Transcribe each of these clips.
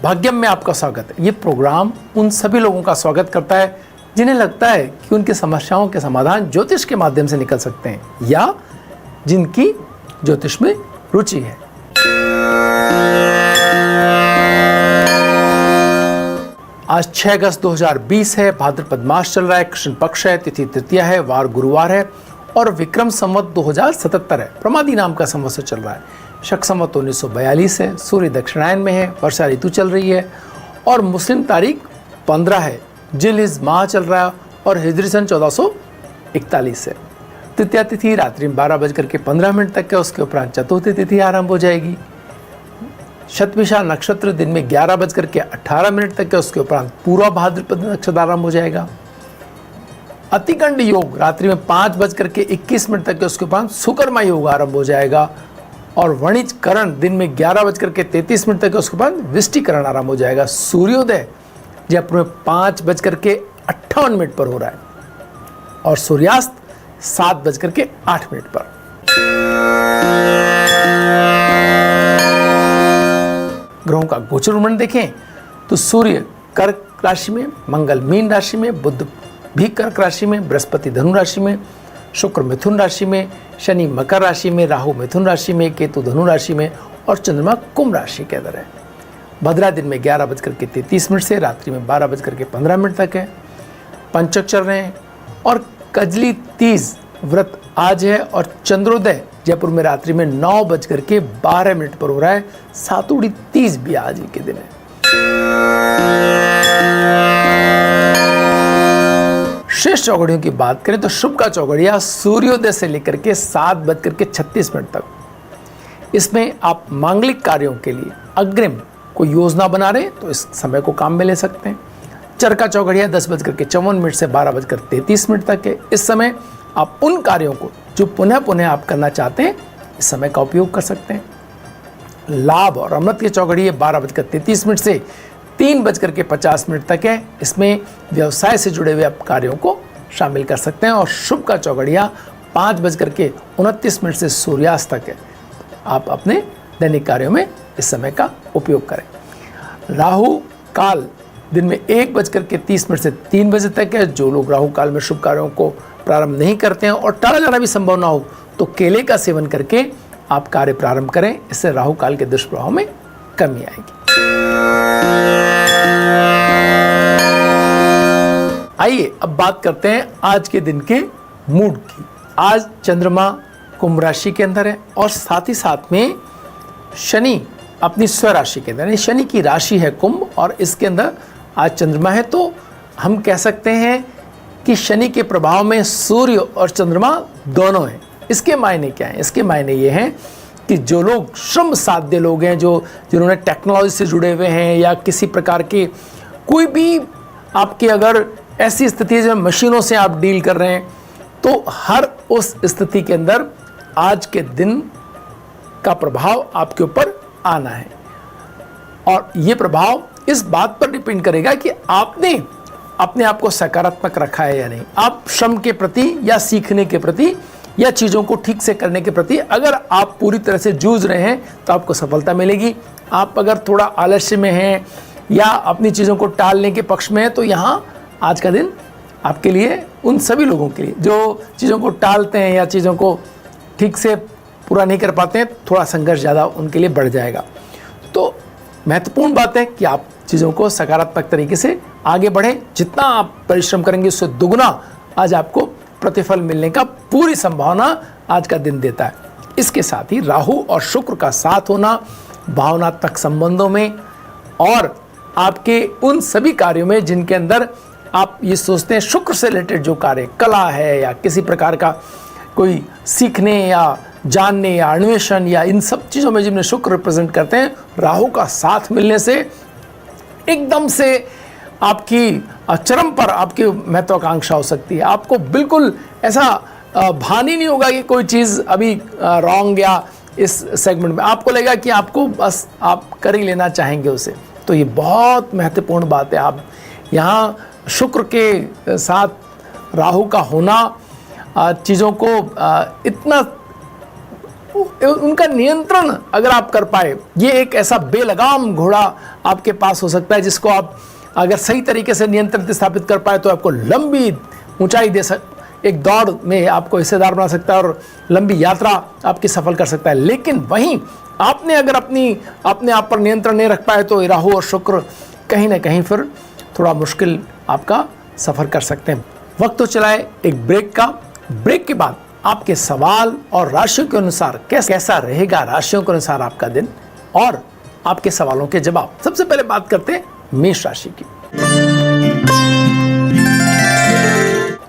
भाग्यम में आपका स्वागत है। ये प्रोग्राम उन सभी लोगों का स्वागत करता है जिन्हें लगता है कि उनकी समस्याओं के समाधान ज्योतिष के माध्यम से निकल सकते हैं या जिनकी ज्योतिष में रुचि है। आज 6 अगस्त 2020 है, भाद्रपद मास चल रहा है, कृष्ण पक्ष है, तिथि तृतीया है, वार गुरुवार है और विक्रम संवत 2077 है। प्रमादी नाम का संवत्सर चल रहा है। शक संवत 1942 है, सूर्य दक्षिणायन में है, वर्षा ऋतु चल रही है और मुस्लिम तारीख 15 है, जिल-हिज माह चल रहा है और हिजरी सन 1441 है। तृतीया तिथि रात्रि में 12:15 तक है, उसके उपरांत चतुर्थी तिथि आरंभ हो जाएगी। शतभिषा नक्षत्र दिन में 11:18 तक है, उसके उपरांत पूर्वा भाद्रपद नक्षत्र आरंभ हो जाएगा। अतिकंड योग रात्रि में 5:21 तक है, उसके उपरांत सुकर्मा योग आरंभ हो जाएगा और वणिज करण दिन में 11:33 तक है, उसके बाद विष्टिकरण आरंभ हो जाएगा। सूर्योदय जयपुर में 5:58 पर हो रहा है और सूर्यास्त 7:08 पर। ग्रहों का गोचर वर्णन देखें तो सूर्य कर्क राशि में, मंगल मीन राशि में, बुध भी कर्क राशि में, बृहस्पति धनु राशि में, शुक्र मिथुन राशि में, शनि मकर राशि में, राहु मिथुन राशि में, केतु धनु राशि में और चंद्रमा कुंभ राशि के अंदर है। भद्रा दिन में 11:33 से रात्रि में 12:15 तक है। पंचक चल रहे हैं और कजली तीज व्रत आज है और चंद्रोदय जयपुर में रात्रि में 9:12 पर हो रहा है। सातुड़ी तीज भी आज ही के दिन है। शेष चौघड़ियों की बात करें तो शुभ का चौघड़िया सूर्योदय से लेकर के 7:36 तक। इसमें आप मांगलिक कार्यों के लिए अग्रिम कोई योजना बना रहे हैं तो इस समय को काम में ले सकते हैं। चर का चौघड़िया 10:54 से 12:33 तक है। इस समय आप उन कार्यों को जो पुनः पुनः आप करना चाहते हैं इस समय का उपयोग कर सकते हैं। लाभ और अमृत के चौघड़िए 12:33 से 3:50 तक है। इसमें व्यवसाय से जुड़े हुए आप कार्यों को शामिल कर सकते हैं और शुभ का चौघड़िया 5:29 से सूर्यास्त तक है। आप अपने दैनिक कार्यों में इस समय का उपयोग करें। राहु काल दिन में 1:30 से 3 बजे तक है। जो लोग राहु काल में शुभ कार्यों को प्रारंभ नहीं करते हैं और टाला जाना भी संभव ना हो तो केले का सेवन करके आप कार्य प्रारंभ करें। इससे राहु काल के दुष्प्रभाव में कमी आएगी। आइए अब बात करते हैं आज के दिन के मूड की। आज चंद्रमा कुंभ राशि के अंदर है और साथ ही साथ में शनि अपनी स्वराशि के अंदर है। शनि की राशि है कुंभ और इसके अंदर आज चंद्रमा है, तो हम कह सकते हैं कि शनि के प्रभाव में सूर्य और चंद्रमा दोनों हैं। इसके मायने क्या हैं? इसके मायने ये हैं कि जो लोग श्रम साध्य लोग हैं, जिन्होंने टेक्नोलॉजी से जुड़े हुए हैं या किसी प्रकार के कोई भी आपकी अगर ऐसी स्थिति है जब मशीनों से आप डील कर रहे हैं तो हर उस स्थिति के अंदर आज के दिन का प्रभाव आपके ऊपर आना है और ये प्रभाव इस बात पर डिपेंड करेगा कि आपने अपने आप को सकारात्मक रखा है या नहीं। आप श्रम के प्रति या सीखने के प्रति या चीज़ों को ठीक से करने के प्रति अगर आप पूरी तरह से जूझ रहे हैं तो आपको सफलता मिलेगी। आप अगर थोड़ा आलस्य में हैं या अपनी चीज़ों को टालने के पक्ष में हैं तो यहाँ आज का दिन आपके लिए, उन सभी लोगों के लिए जो चीज़ों को टालते हैं या चीज़ों को ठीक से पूरा नहीं कर पाते हैं, थोड़ा संघर्ष ज़्यादा उनके लिए बढ़ जाएगा। तो महत्वपूर्ण बात है कि आप चीज़ों को सकारात्मक तरीके से आगे बढ़ें। जितना आप परिश्रम करेंगे उससे दुगना आज आपको प्रतिफल मिलने का पूरी संभावना आज का दिन देता है। इसके साथ ही राहु और शुक्र का साथ होना भावनात्मक संबंधों में और आपके उन सभी कार्यों में जिनके अंदर आप ये सोचते हैं शुक्र से रिलेटेड जो कार्य, कला है या किसी प्रकार का कोई सीखने या जानने या अन्वेषण या इन सब चीज़ों में जिनमें शुक्र रिप्रेजेंट करते हैं, राहु का साथ मिलने से एकदम से आपकी चरम पर आपकी महत्वाकांक्षा हो सकती है। आपको बिल्कुल ऐसा भान ही नहीं होगा कि कोई चीज़ अभी रॉन्ग या इस सेगमेंट में, आपको लगेगा कि आपको बस आप कर ही लेना चाहेंगे उसे। तो ये बहुत महत्वपूर्ण बात है। आप यहाँ शुक्र के साथ राहु का होना चीज़ों को इतना उनका नियंत्रण अगर आप कर पाए, ये एक ऐसा बेलगाम घोड़ा आपके पास हो सकता है जिसको आप अगर सही तरीके से नियंत्रण स्थापित कर पाए तो आपको लंबी ऊंचाई एक दौड़ में आपको हिस्सेदार बना सकता है और लंबी यात्रा आपकी सफल कर सकता है। लेकिन वहीं आपने अगर अपने आप पर नियंत्रण नहीं रख पाए तो राहु और शुक्र कहीं ना कहीं फिर थोड़ा मुश्किल आपका सफर कर सकते हैं। वक्त तो चलाए एक ब्रेक का। ब्रेक के बाद आपके सवाल और राशियों के अनुसार कैसा रहेगा राशियों के अनुसार आपका दिन और आपके सवालों के जवाब। सबसे पहले बात करते हैं मेष राशि की।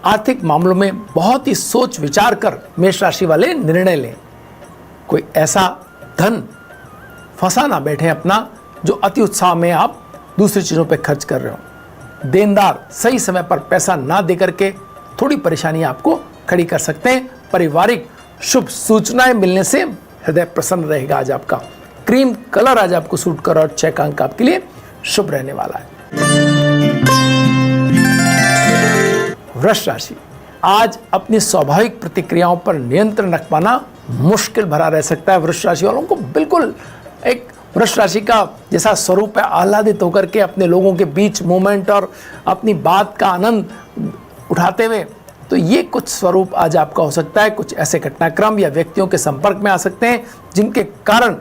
आर्थिक मामलों में बहुत ही सोच विचार कर मेष राशि वाले निर्णय लें। कोई ऐसा धन फंसा ना बैठे अपना जो अति उत्साह में आप दूसरी चीजों पर खर्च कर रहे हो। देनदार सही समय पर पैसा ना दे करके थोड़ी परेशानी आपको खड़ी कर सकते हैं। पारिवारिक शुभ सूचनाएं मिलने से हृदय प्रसन्न रहेगा। आज आपका क्रीम कलर आज आपको सूट कर और 6 का अंक आपके लिए शुभ रहने वाला है। वृष राशि, आज अपनी स्वाभाविक प्रतिक्रियाओं पर नियंत्रण रख पाना मुश्किल भरा रह सकता है। वृष राशि वालों को बिल्कुल एक वृष राशि का जैसा स्वरूप है, आह्लादित होकर के अपने लोगों के बीच मूवमेंट और अपनी बात का आनंद उठाते हुए, तो ये कुछ स्वरूप आज आपका हो सकता है। कुछ ऐसे घटनाक्रम या व्यक्तियों के संपर्क में आ सकते हैं जिनके कारण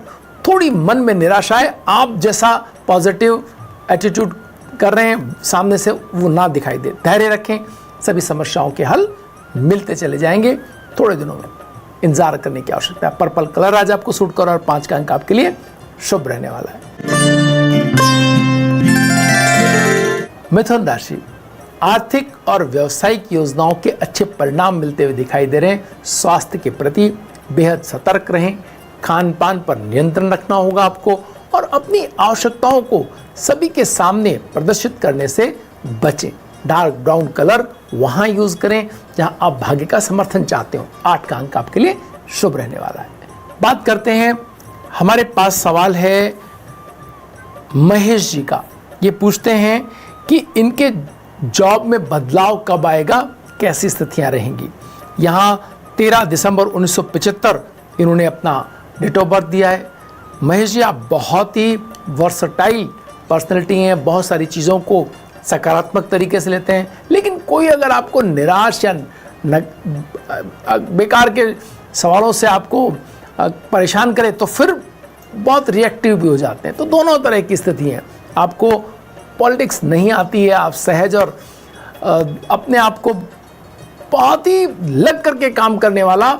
थोड़ी मन में निराशा है। आप जैसा पॉजिटिव एटीट्यूड कर रहे हैं सामने से वो ना दिखाई दे। धैर्य रखें, सभी समस्याओं के हल मिलते चले जाएंगे। थोड़े दिनों में इंतजार करने की आवश्यकता है। पर्पल कलर आज आपको सूट कर और 5 का अंक आपके लिए शुभ रहने वाला है। मिथुन राशि, आर्थिक और व्यावसायिक योजनाओं के अच्छे परिणाम मिलते हुए दिखाई दे रहे हैं। स्वास्थ्य के प्रति बेहद सतर्क रहें। खान पान पर नियंत्रण रखना होगा आपको और अपनी आवश्यकताओं को सभी के सामने प्रदर्शित करने से बचें। डार्क ब्राउन कलर वहां यूज करें जहां आप भाग्य का समर्थन चाहते हो। 8 का अंक आपके लिए शुभ रहने वाला है। बात करते हैं, हमारे पास सवाल है महेश जी का। ये पूछते हैं कि इनके जॉब में बदलाव कब आएगा, कैसी स्थितियां रहेंगी। यहाँ 13 दिसंबर 1975 इन्होंने अपना डेट ऑफ बर्थ दिया है। महेश जी, आप बहुत ही वर्सटाइल पर्सनैलिटी हैं, बहुत सारी चीज़ों को सकारात्मक तरीके से लेते हैं। लेकिन कोई अगर आपको निराश या बेकार के सवालों से आपको परेशान करे तो फिर बहुत रिएक्टिव भी हो जाते हैं। तो दोनों तरह की स्थिति है। आपको पॉलिटिक्स नहीं आती है, आप सहज और अपने आप को बहुत ही लग करके काम करने वाला,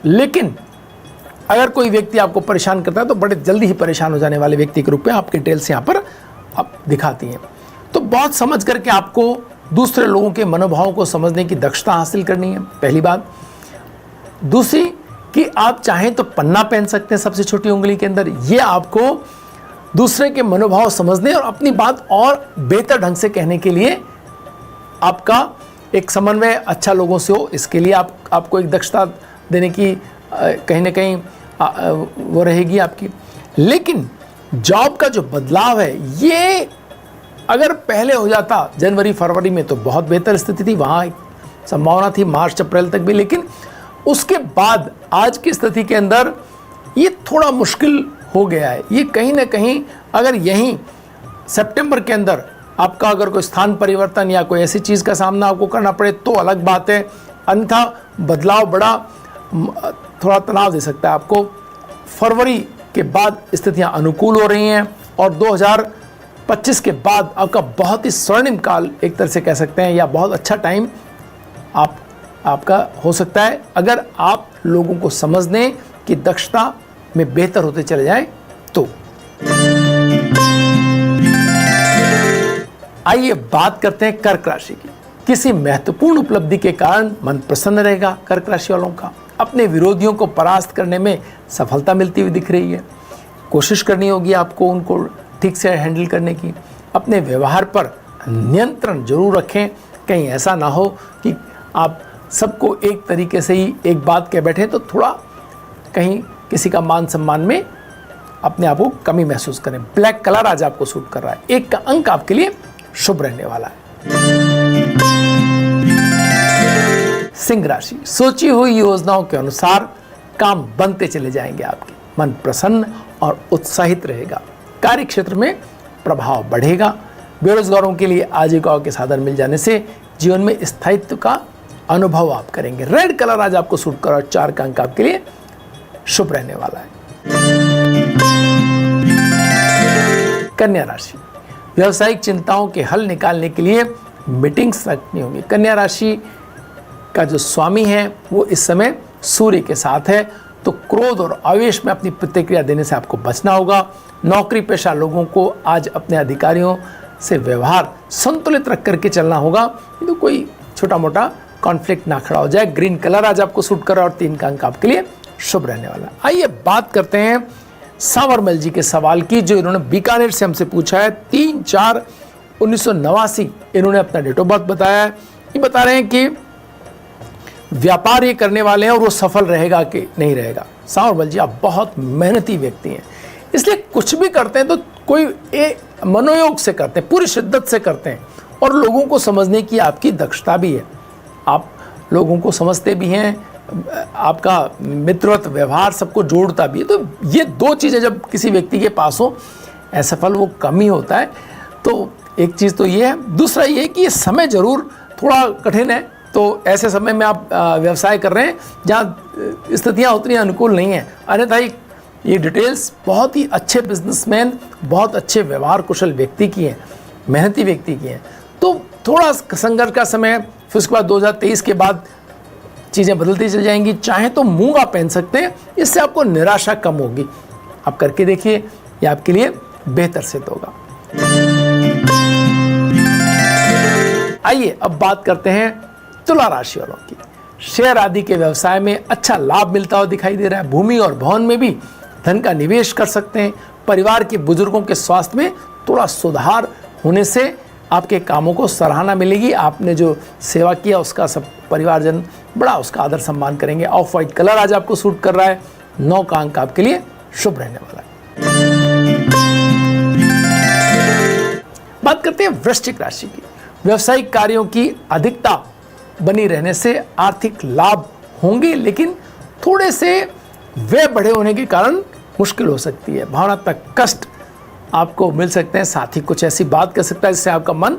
लेकिन अगर कोई व्यक्ति आपको परेशान करता है तो बड़े जल्दी ही परेशान हो जाने वाले व्यक्ति के रूप में आपके डिटेल्स यहाँ पर आप दिखाती हैं। तो बहुत समझ करके आपको दूसरे लोगों के मनोभावों को समझने की दक्षता हासिल करनी है, पहली बात। दूसरी कि आप चाहें तो पन्ना पहन सकते हैं सबसे छोटी उंगली के अंदर। ये आपको दूसरे के मनोभाव समझने और अपनी बात और बेहतर ढंग से कहने के लिए आपका एक समन्वय अच्छा लोगों से हो, इसके लिए आपको एक दक्षता देने की कहीं ना कहीं वो रहेगी आपकी। लेकिन जॉब का जो बदलाव है, ये अगर पहले हो जाता जनवरी फरवरी में तो बहुत बेहतर स्थिति थी, वहाँ संभावना थी मार्च अप्रैल तक भी। लेकिन उसके बाद आज की स्थिति के अंदर ये थोड़ा मुश्किल हो गया है। ये कहीं ना कहीं अगर यहीं सितंबर के अंदर आपका अगर कोई स्थान परिवर्तन या कोई ऐसी चीज़ का सामना आपको करना पड़े तो अलग बात है, अन्यथा बदलाव बड़ा थोड़ा तनाव दे सकता है आपको। फरवरी के बाद स्थितियां अनुकूल हो रही हैं और 2025 के बाद आपका बहुत ही स्वर्णिम काल एक तरह से कह सकते हैं, या बहुत अच्छा टाइम आपका हो सकता है अगर आप लोगों को समझने की दक्षता में बेहतर होते चले जाएं तो। आइए बात करते हैं कर्क राशि की। किसी महत्वपूर्ण उपलब्धि के कारण मन प्रसन्न रहेगा कर्क राशि वालों का। अपने विरोधियों को परास्त करने में सफलता मिलती हुई दिख रही है। कोशिश करनी होगी आपको उनको ठीक से हैंडल करने की। अपने व्यवहार पर नियंत्रण जरूर रखें, कहीं ऐसा ना हो कि आप सबको एक तरीके से ही एक बात कह बैठे तो थोड़ा कहीं किसी का मान सम्मान में अपने आप को कमी महसूस करें। ब्लैक कलर आज आपको सूट कर रहा है। 1 का अंक आपके लिए शुभ रहने वाला है। सिंह राशि, सोची हुई योजनाओं के अनुसार काम बनते चले जाएंगे, आपके मन प्रसन्न और उत्साहित रहेगा। कार्य क्षेत्र में प्रभाव बढ़ेगा। बेरोजगारों के लिए आजीविका के साधन मिल जाने से जीवन में स्थायित्व का अनुभव आप करेंगे। रेड कलर आज आपको सूट कर और 4 का अंक आपके लिए शुभ रहने वाला है। कन्या राशि, व्यवसायिक चिंताओं के हल निकालने के लिए मीटिंग्स रखनी होगी। कन्या राशि का जो स्वामी है वो इस समय सूर्य के साथ है, तो क्रोध और आवेश में अपनी प्रतिक्रिया देने से आपको बचना होगा। नौकरी पेशा लोगों को आज अपने अधिकारियों से व्यवहार संतुलित रख करके चलना होगा, तो कोई छोटा मोटा कॉन्फ्लिक्ट ना खड़ा हो जाए। ग्रीन कलर आज आपको सूट कर रहा है और 3 का अंक आपके लिए शुभ रहने वाला। आइए बात करते हैं सांवरमल जी के सवाल की, जो इन्होंने बीकानेर से हमसे पूछा है। 3/4/1989 इन्होंने अपना डेट ऑफ बर्थ बताया है। ये बता रहे हैं कि व्यापार ये करने वाले हैं और वो सफल रहेगा कि नहीं रहेगा। सांवरमल जी, आप बहुत मेहनती व्यक्ति हैं, इसलिए कुछ भी करते हैं तो कोई मनोयोग से करते हैं, पूरी शिद्दत से करते हैं, और लोगों को समझने की आपकी दक्षता भी है। आप लोगों को समझते भी हैं, आपका मित्रवत व्यवहार सबको जोड़ता भी है। तो ये 2 चीज़ें जब किसी व्यक्ति के पास हो, असफल वो कम ही होता है। तो एक चीज़ तो ये है। दूसरा ये कि ये समय ज़रूर थोड़ा कठिन है, तो ऐसे समय में आप व्यवसाय कर रहे हैं जहाँ स्थितियाँ उतनी अनुकूल नहीं हैं। अन्यथा ये डिटेल्स बहुत ही अच्छे बिजनेसमैन, बहुत अच्छे व्यवहार कुशल व्यक्ति की हैं, मेहनती व्यक्ति की हैं। तो थोड़ा संघर्ष का समय है, फिर उसके बाद 2023 के बाद चीज़ें बदलती चल जाएंगी। चाहे तो मूंगा पहन सकते हैं, इससे आपको निराशा कम होगी। आप करके देखिए, ये आपके लिए बेहतर सिद्ध होगा। आइए अब बात करते हैं तुला राशि वालों की। शेयर आदि के व्यवसाय में अच्छा लाभ मिलता हुआ दिखाई दे रहा है। भूमि और भवन में भी धन का निवेश कर सकते हैं। परिवार के बुजुर्गों के स्वास्थ्य में थोड़ा सुधार होने से आपके कामों को सराहना मिलेगी। आपने जो सेवा किया उसका सब परिवारजन बड़ा उसका आदर सम्मान करेंगे। ऑफ वाइट कलर आज आपको सूट कर रहा है। 9 का अंक आपके लिए शुभ रहने वाला है। बात करते हैं वृश्चिक राशि की। व्यवसायिक कार्यों की अधिकता बनी रहने से आर्थिक लाभ होंगे, लेकिन थोड़े से व्यय बढ़े होने के कारण मुश्किल हो सकती है। भावनात्मक कष्ट आपको मिल सकते हैं। साथ ही कुछ ऐसी बात कर सकता है जिससे आपका मन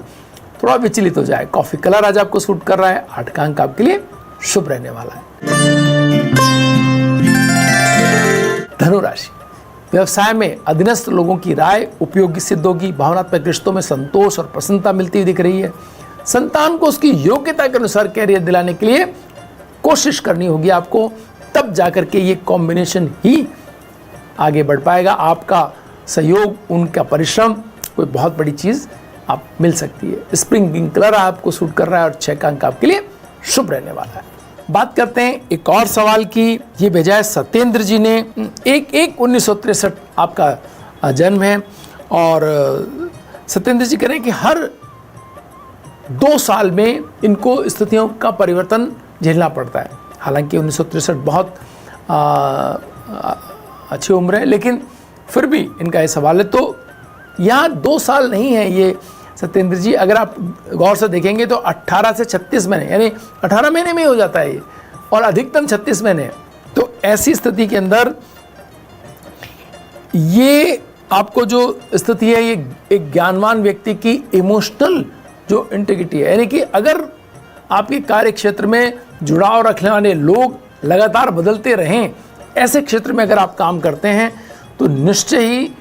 थोड़ा विचलित हो जाए। कॉफी कलर आज आपको सूट कर रहा है। 8 का अंक आपके लिए शुभ रहने वाला है। धनु राशि, व्यवसाय में अधीनस्थ लोगों की राय उपयोगी सिद्ध होगी। भावनात्मक रिश्तों में संतोष और प्रसन्नता मिलती हुई दिख रही है। संतान को उसकी योग्यता के अनुसार कैरियर दिलाने के लिए कोशिश करनी होगी आपको, तब जाकर के ये कॉम्बिनेशन ही आगे बढ़ पाएगा। आपका सहयोग, उनका परिश्रम, कोई बहुत बड़ी चीज़ आप मिल सकती है। स्प्रिंग ग्रीन कलर आपको सूट कर रहा है और 6 का अंक आपके लिए शुभ रहने वाला है। बात करते हैं एक और सवाल की। ये भेजा है सत्येंद्र जी ने। 1/1/1963 आपका जन्म है, और सत्येंद्र जी कह रहे हैं कि हर 2 साल में इनको स्थितियों का परिवर्तन झेलना पड़ता है। हालांकि 1963 बहुत अच्छी उम्र है, लेकिन फिर भी इनका ये सवाल है। तो यहाँ 2 साल नहीं है ये सत्येंद्र जी, अगर आप गौर से देखेंगे तो 18 से 36 महीने, यानी 18 महीने में हो जाता है ये, और अधिकतम 36 महीने। तो ऐसी स्थिति के अंदर ये आपको जो स्थिति है, ये एक ज्ञानवान व्यक्ति की इमोशनल जो इंटीग्रिटी है, यानी कि अगर आपके कार्य क्षेत्र में जुड़ाव रखने वाले लोग लगातार बदलते रहें, ऐसे क्षेत्र में अगर आप काम करते हैं तो निश्चय ही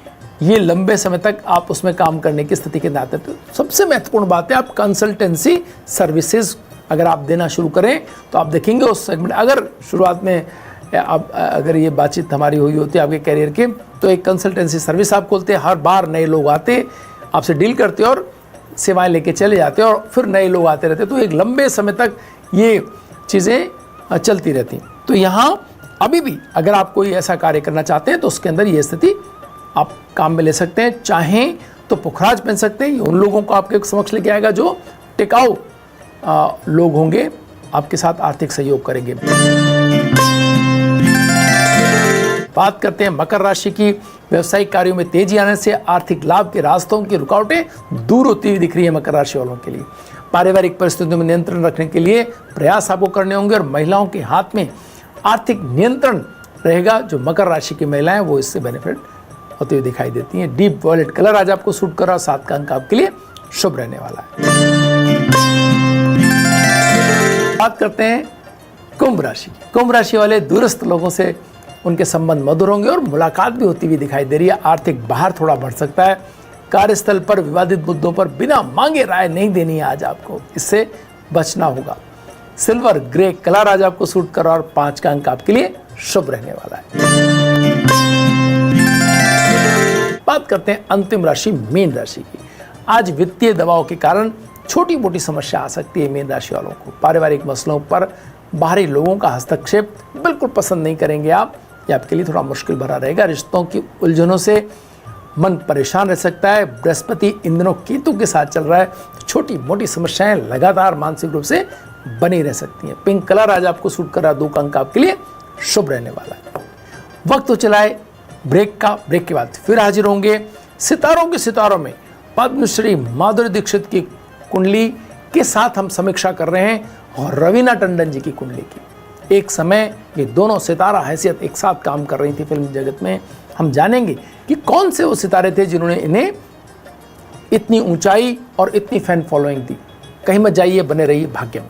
ये लंबे समय तक आप उसमें काम करने की स्थिति के नाते। तो सबसे महत्वपूर्ण बात है, आप कंसल्टेंसी सर्विसेज अगर आप देना शुरू करें तो आप देखेंगे उस सेगमेंट, अगर शुरुआत में आप अगर ये बातचीत हमारी हुई होती है आपके करियर के, तो एक कंसल्टेंसी सर्विस आप खोलते, हर बार नए लोग आते, आपसे डील करते और सेवाएं लेके चले जाते और फिर नए लोग आते रहते, तो एक लंबे समय तक ये चीज़ें चलती रहती। तो यहाँ अभी भी अगर आप कोई ऐसा कार्य करना चाहते हैं तो उसके अंदर ये स्थिति आप काम में ले सकते हैं। चाहें तो पुखराज पहन सकते हैं, उन लोगों को आपके समक्ष लेके आएगा जो टिकाऊ लोग होंगे, आपके साथ आर्थिक सहयोग करेंगे। बात करते हैं मकर राशि की। व्यवसायिक कार्यों में तेजी आने से आर्थिक लाभ के रास्तों की रुकावटें दूर होती हुई दिख रही है मकर राशि वालों के लिए। पारिवारिक परिस्थितियों में नियंत्रण रखने के लिए प्रयास आपको करने होंगे और महिलाओं के हाथ में आर्थिक नियंत्रण रहेगा। जो मकर राशि की महिलाएं वो इससे बेनिफिट होते हुए दिखाई देती हैं। डीप वॉयलेट कलर आज आपको सूट कर रहा है, 7 का अंक आपके लिए शुभ रहने वाला है। बात करते हैं कुंभ राशि की। कुंभ राशि वाले दूरस्थ लोगों से उनके संबंध मधुर होंगे और मुलाकात भी होती हुई दिखाई दे रही है। आर्थिक बाहर थोड़ा बढ़ सकता है। कार्यस्थल पर विवादित मुद्दों पर बिना मांगे राय नहीं देनी है आज आपको, इससे बचना होगा। सिल्वर ग्रे कलर आज आपको सूट कर रहा है और 5 का अंक आपके लिए शुभ रहने वाला है। बात करते हैं अंतिम राशि मीन राशि की। आज वित्तीय दबाव के कारण छोटी मोटी समस्या आ सकती है मीन राशि वालों को। पारिवारिक मसलों पर बाहरी लोगों का हस्तक्षेप बिल्कुल पसंद नहीं करेंगे आप, ये आपके लिए थोड़ा मुश्किल भरा रहेगा। रिश्तों की उलझनों से मन परेशान रह सकता है। बृहस्पति इन दिनों केतु के साथ चल रहा है, छोटी मोटी समस्याएं लगातार मानसिक रूप से बनी रह सकती हैं। पिंक कलर आज आपको सूट कर रहा है, 2 का अंक आपके लिए शुभ रहने वाला है। वक्त तो चलाए ब्रेक का, ब्रेक के बाद फिर हाजिर होंगे सितारों के सितारों में पद्मश्री माधुरी दीक्षित की कुंडली के साथ हम समीक्षा कर रहे हैं और रवीना टंडन जी की कुंडली की। एक समय ये दोनों सितारा हैसियत एक साथ काम कर रही थी फिल्म जगत में। हम जानेंगे कि कौन से वो सितारे थे जिन्होंने इन्हें इतनी ऊंचाई और इतनी फैन फॉलोइंग दी। कहीं मत जाइए, बने रहिए भाग्य में।